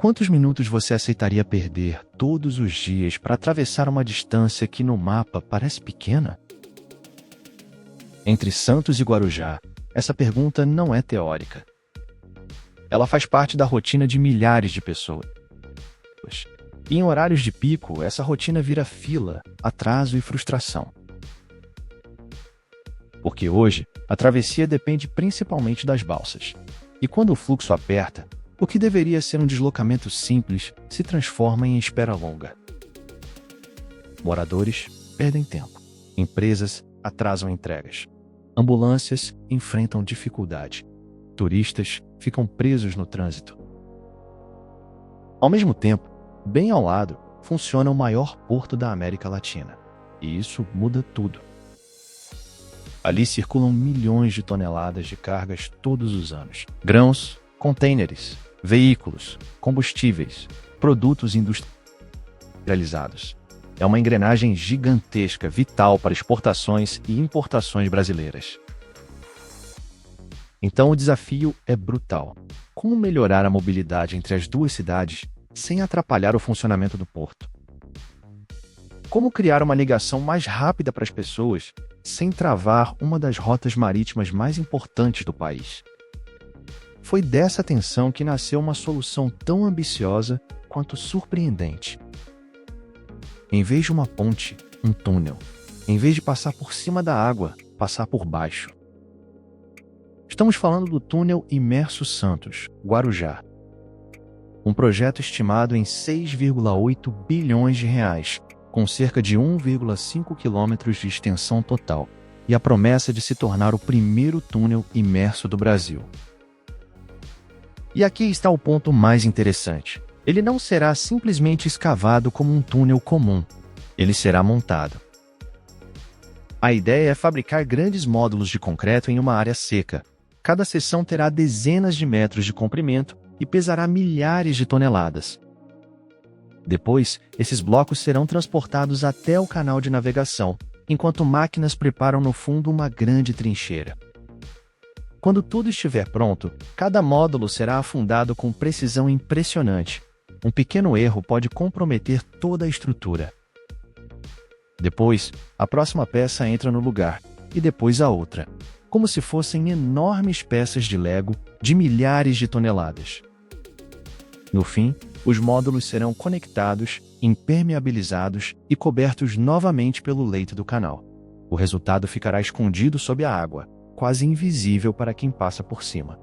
Quantos minutos você aceitaria perder todos os dias para atravessar uma distância que no mapa parece pequena? Entre Santos e Guarujá, essa pergunta não é teórica. Ela faz parte da rotina de milhares de pessoas. E em horários de pico, essa rotina vira fila, atraso e frustração. Porque hoje, a travessia depende principalmente das balsas. E quando o fluxo aperta, o que deveria ser um deslocamento simples se transforma em espera longa. Moradores perdem tempo. Empresas atrasam entregas. Ambulâncias enfrentam dificuldade. Turistas ficam presos no trânsito. Ao mesmo tempo, bem ao lado, funciona o maior porto da América Latina. E isso muda tudo. Ali circulam milhões de toneladas de cargas todos os anos. Grãos, contêineres, veículos, combustíveis, produtos industrializados. É uma engrenagem gigantesca, vital para exportações e importações brasileiras. Então o desafio é brutal. Como melhorar a mobilidade entre as duas cidades sem atrapalhar o funcionamento do porto? Como criar uma ligação mais rápida para as pessoas sem travar uma das rotas marítimas mais importantes do país? Foi dessa tensão que nasceu uma solução tão ambiciosa quanto surpreendente. Em vez de uma ponte, um túnel. Em vez de passar por cima da água, passar por baixo. Estamos falando do túnel Imerso Santos, Guarujá. Um projeto estimado em 6,8 bilhões de reais, com cerca de 1,5 quilômetros de extensão total, e a promessa de se tornar o primeiro túnel imerso do Brasil. E aqui está o ponto mais interessante. Ele não será simplesmente escavado como um túnel comum. Ele será montado. A ideia é fabricar grandes módulos de concreto em uma área seca. Cada seção terá dezenas de metros de comprimento e pesará milhares de toneladas. Depois, esses blocos serão transportados até o canal de navegação, enquanto máquinas preparam no fundo uma grande trincheira. Quando tudo estiver pronto, cada módulo será afundado com precisão impressionante. Um pequeno erro pode comprometer toda a estrutura. Depois, a próxima peça entra no lugar, e depois a outra, como se fossem enormes peças de Lego de milhares de toneladas. No fim, os módulos serão conectados, impermeabilizados e cobertos novamente pelo leito do canal. O resultado ficará escondido sob a água, quase invisível para quem passa por cima.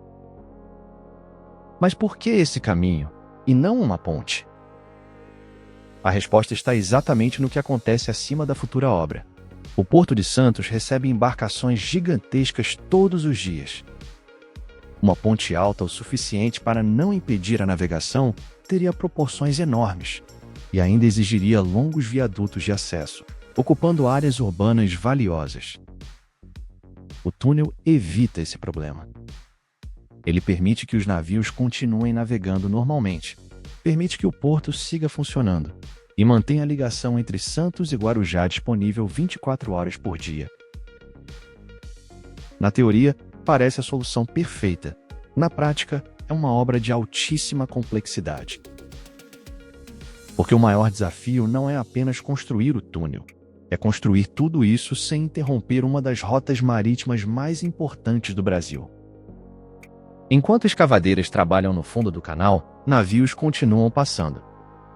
Mas por que esse caminho, e não uma ponte? A resposta está exatamente no que acontece acima da futura obra. O Porto de Santos recebe embarcações gigantescas todos os dias. Uma ponte alta o suficiente para não impedir a navegação teria proporções enormes e ainda exigiria longos viadutos de acesso, ocupando áreas urbanas valiosas. O túnel evita esse problema. Ele permite que os navios continuem navegando normalmente, permite que o porto siga funcionando e mantém a ligação entre Santos e Guarujá disponível 24 horas por dia. Na teoria, parece a solução perfeita. Na prática, é uma obra de altíssima complexidade. Porque o maior desafio não é apenas construir o túnel, é construir tudo isso sem interromper uma das rotas marítimas mais importantes do Brasil. Enquanto escavadeiras trabalham no fundo do canal, navios continuam passando.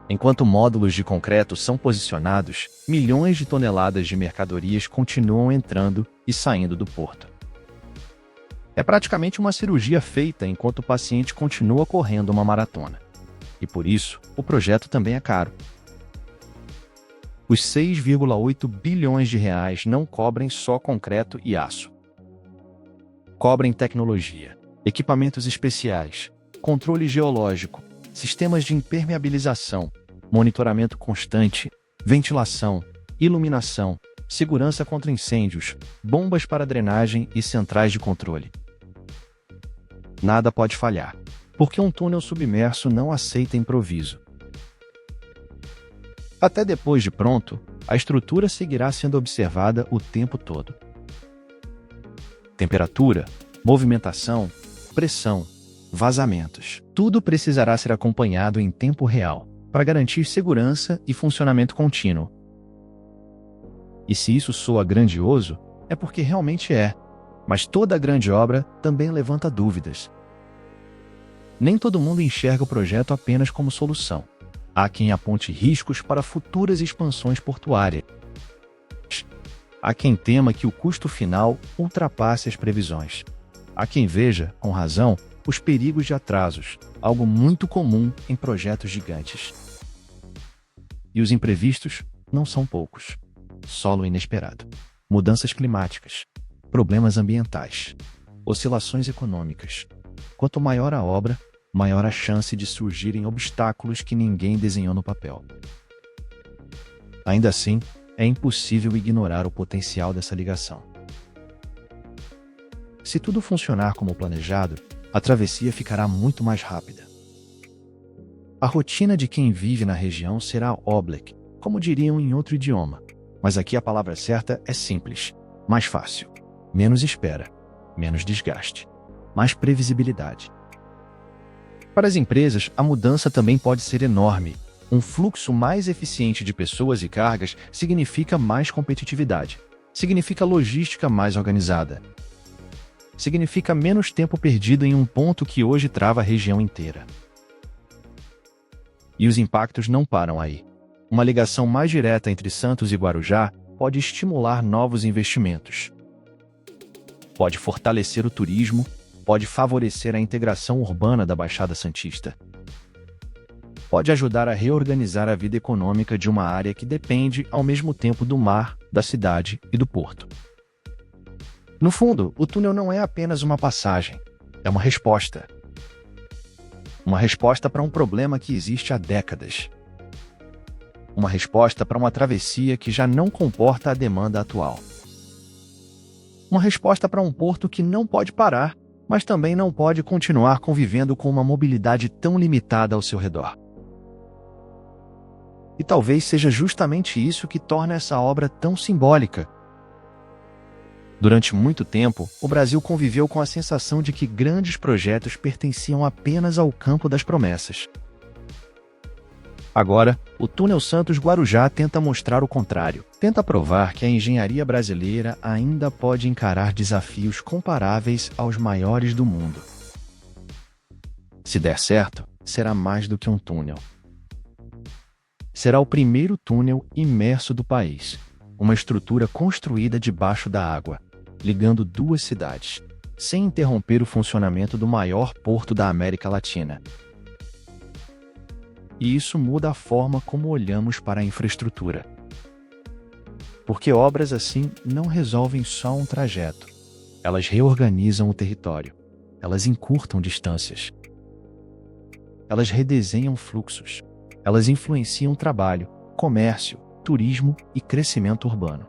Enquanto módulos de concreto são posicionados, milhões de toneladas de mercadorias continuam entrando e saindo do porto. É praticamente uma cirurgia feita enquanto o paciente continua correndo uma maratona. E por isso, o projeto também é caro. Os 6,8 bilhões de reais não cobrem só concreto e aço. Cobrem tecnologia, equipamentos especiais, controle geológico, sistemas de impermeabilização, monitoramento constante, ventilação, iluminação, segurança contra incêndios, bombas para drenagem e centrais de controle. Nada pode falhar, porque um túnel submerso não aceita improviso. Até depois de pronto, a estrutura seguirá sendo observada o tempo todo. Temperatura, movimentação, pressão, vazamentos. Tudo precisará ser acompanhado em tempo real, para garantir segurança e funcionamento contínuo. E se isso soa grandioso, é porque realmente é. Mas toda grande obra também levanta dúvidas. Nem todo mundo enxerga o projeto apenas como solução. Há quem aponte riscos para futuras expansões portuárias. Há quem tema que o custo final ultrapasse as previsões. Há quem veja, com razão, os perigos de atrasos, algo muito comum em projetos gigantes. E os imprevistos não são poucos. Solo inesperado, mudanças climáticas, problemas ambientais, oscilações econômicas. Quanto maior a obra, maior a chance de surgirem obstáculos que ninguém desenhou no papel. Ainda assim, é impossível ignorar o potencial dessa ligação. Se tudo funcionar como planejado, a travessia ficará muito mais rápida. A rotina de quem vive na região será oblek, como diriam em outro idioma. Mas aqui a palavra certa é simples, mais fácil, menos espera, menos desgaste, mais previsibilidade. Para as empresas, a mudança também pode ser enorme. Um fluxo mais eficiente de pessoas e cargas significa mais competitividade, significa logística mais organizada, significa menos tempo perdido em um ponto que hoje trava a região inteira. E os impactos não param aí. Uma ligação mais direta entre Santos e Guarujá pode estimular novos investimentos. Pode fortalecer o turismo, pode favorecer a integração urbana da Baixada Santista. Pode ajudar a reorganizar a vida econômica de uma área que depende ao mesmo tempo do mar, da cidade e do porto. No fundo, o túnel não é apenas uma passagem, é uma resposta. Uma resposta para um problema que existe há décadas. Uma resposta para uma travessia que já não comporta a demanda atual. Uma resposta para um porto que não pode parar, mas também não pode continuar convivendo com uma mobilidade tão limitada ao seu redor. E talvez seja justamente isso que torna essa obra tão simbólica. Durante muito tempo, o Brasil conviveu com a sensação de que grandes projetos pertenciam apenas ao campo das promessas. Agora, o Túnel Santos-Guarujá tenta mostrar o contrário. Tenta provar que a engenharia brasileira ainda pode encarar desafios comparáveis aos maiores do mundo. Se der certo, será mais do que um túnel. Será o primeiro túnel imerso do país, uma estrutura construída debaixo da água, ligando duas cidades, sem interromper o funcionamento do maior porto da América Latina. E isso muda a forma como olhamos para a infraestrutura. Porque obras assim não resolvem só um trajeto. Elas reorganizam o território. Elas encurtam distâncias. Elas redesenham fluxos. Elas influenciam trabalho, comércio, turismo e crescimento urbano.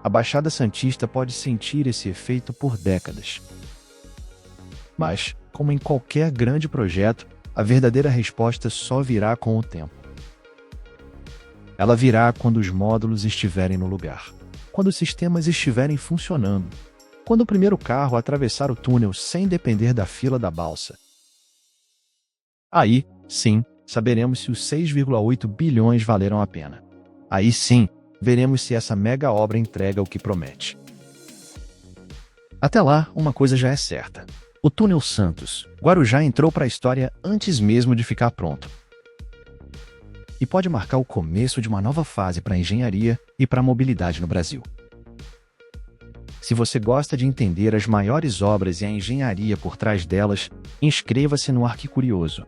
A Baixada Santista pode sentir esse efeito por décadas. Mas, como em qualquer grande projeto, a verdadeira resposta só virá com o tempo. Ela virá quando os módulos estiverem no lugar, quando os sistemas estiverem funcionando, quando o primeiro carro atravessar o túnel sem depender da fila da balsa. Aí, sim, saberemos se os 6,8 bilhões valeram a pena. Aí sim, veremos se essa mega obra entrega o que promete. Até lá, uma coisa já é certa. O Túnel Santos-Guarujá entrou para a história antes mesmo de ficar pronto. E pode marcar o começo de uma nova fase para a engenharia e para a mobilidade no Brasil. Se você gosta de entender as maiores obras e a engenharia por trás delas, inscreva-se no Arquicurioso.